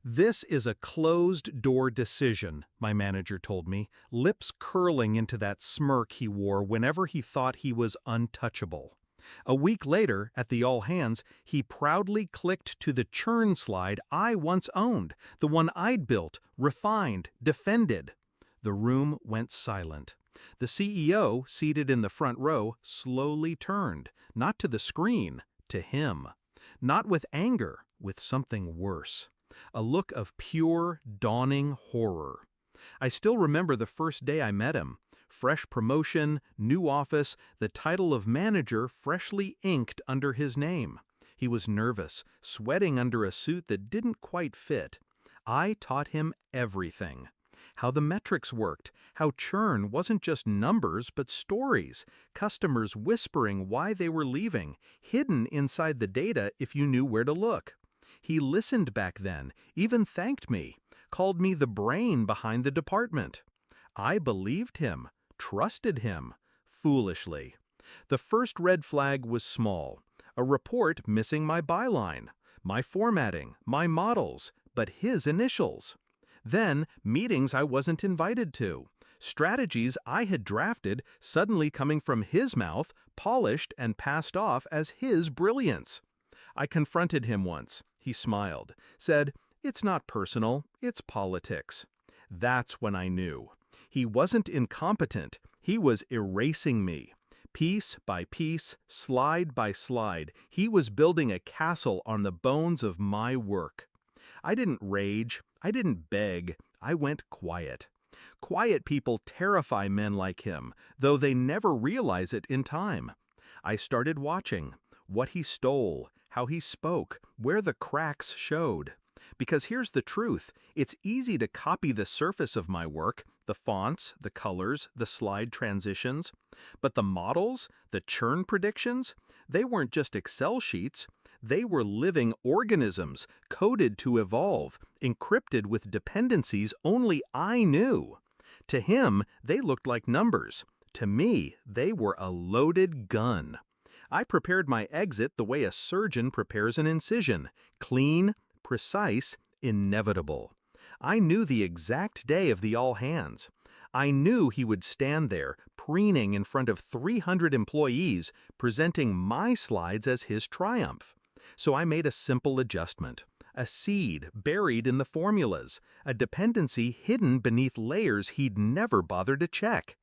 "This is a closed-door decision," my manager told me, lips curling into that smirk he wore whenever he thought he was untouchable. A week later, at the all-hands, he proudly clicked to the churn slide I once owned, the one I'd built, refined, defended. The room went silent. The CEO, seated in the front row, slowly turned, not to the screen, to him. Not with anger, with something worse. A look of pure, dawning horror. I still remember the first day I met him. Fresh promotion, new office, the title of manager freshly inked under his name. He was nervous, sweating under a suit that didn't quite fit. I taught him everything. How the metrics worked, how churn wasn't just numbers but stories, customers whispering why they were leaving, hidden inside the data if you knew where to look. He listened back then, even thanked me, called me the brain behind the department. I believed him, trusted him, foolishly. The first red flag was small, a report missing my byline, my formatting, my models, but his initials. Then, meetings I wasn't invited to, strategies I had drafted suddenly coming from his mouth, polished and passed off as his brilliance. I confronted him once. He smiled, said, "It's not personal, it's politics." That's when I knew. He wasn't incompetent, he was erasing me. Piece by piece, slide by slide, he was building a castle on the bones of my work. I didn't rage, I didn't beg, I went quiet. Quiet people terrify men like him, though they never realize it in time. I started watching. What he stole, how he spoke, where the cracks showed. Because here's the truth, it's easy to copy the surface of my work, the fonts, the colors, the slide transitions. But the models, the churn predictions, they weren't just Excel sheets. They were living organisms, coded to evolve, encrypted with dependencies only I knew. To him, they looked like numbers. To me, they were a loaded gun. I prepared my exit the way a surgeon prepares an incision, clean, precise, inevitable. I knew the exact day of the all-hands. I knew he would stand there, preening in front of 300 employees, presenting my slides as his triumph. So I made a simple adjustment. A seed buried in the formulas, a dependency hidden beneath layers he'd never bothered to check.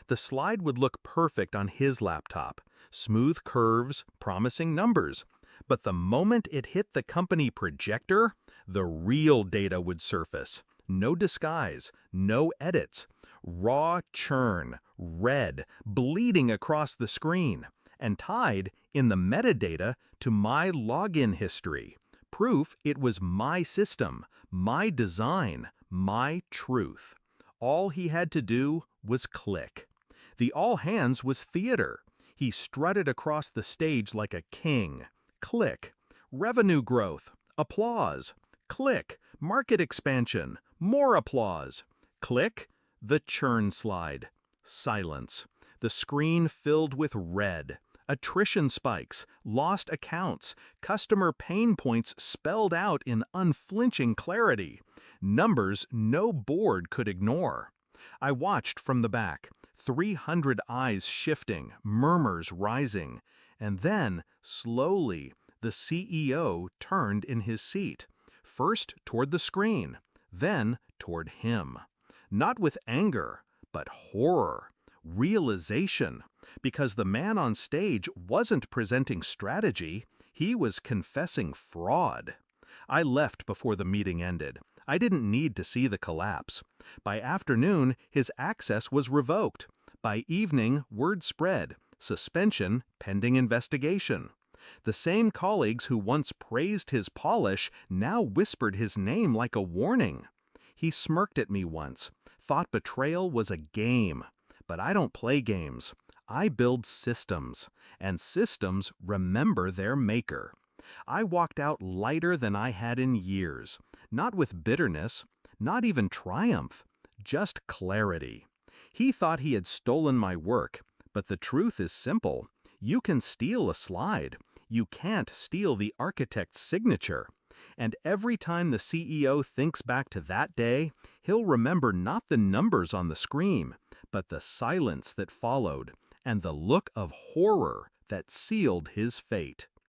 The slide would look perfect on his laptop, smooth curves, promising numbers. But the moment it hit the company projector, the real data would surface. No disguise, no edits. Raw churn, red, bleeding across the screen, and tied, in the metadata, to my login history. Proof it was my system, my design, my truth. All he had to do was click. The all-hands was theater. He strutted across the stage like a king. Click. Revenue growth. Applause. Click. Market expansion. More applause. Click. The churn slide. Silence. The screen filled with red. Attrition spikes, lost accounts, customer pain points spelled out in unflinching clarity. Numbers no board could ignore. I watched from the back, 300 eyes shifting, murmurs rising. And then, slowly, the CEO turned in his seat. First toward the screen, then toward him. Not with anger, but horror. Realization, because the man on stage wasn't presenting strategy, he was confessing fraud. I left before the meeting ended. I didn't need to see the collapse. By afternoon, his access was revoked. By evening, word spread. Suspension pending investigation. The same colleagues who once praised his polish now whispered his name like a warning. He smirked at me once, thought betrayal was a game. But I don't play games. I build systems, and systems remember their maker. I walked out lighter than I had in years, not with bitterness, not even triumph, just clarity. He thought he had stolen my work, but the truth is simple. You can steal a slide. You can't steal the architect's signature. And every time the CEO thinks back to that day, he'll remember not the numbers on the screen, but the silence that followed and the look of horror that sealed his fate.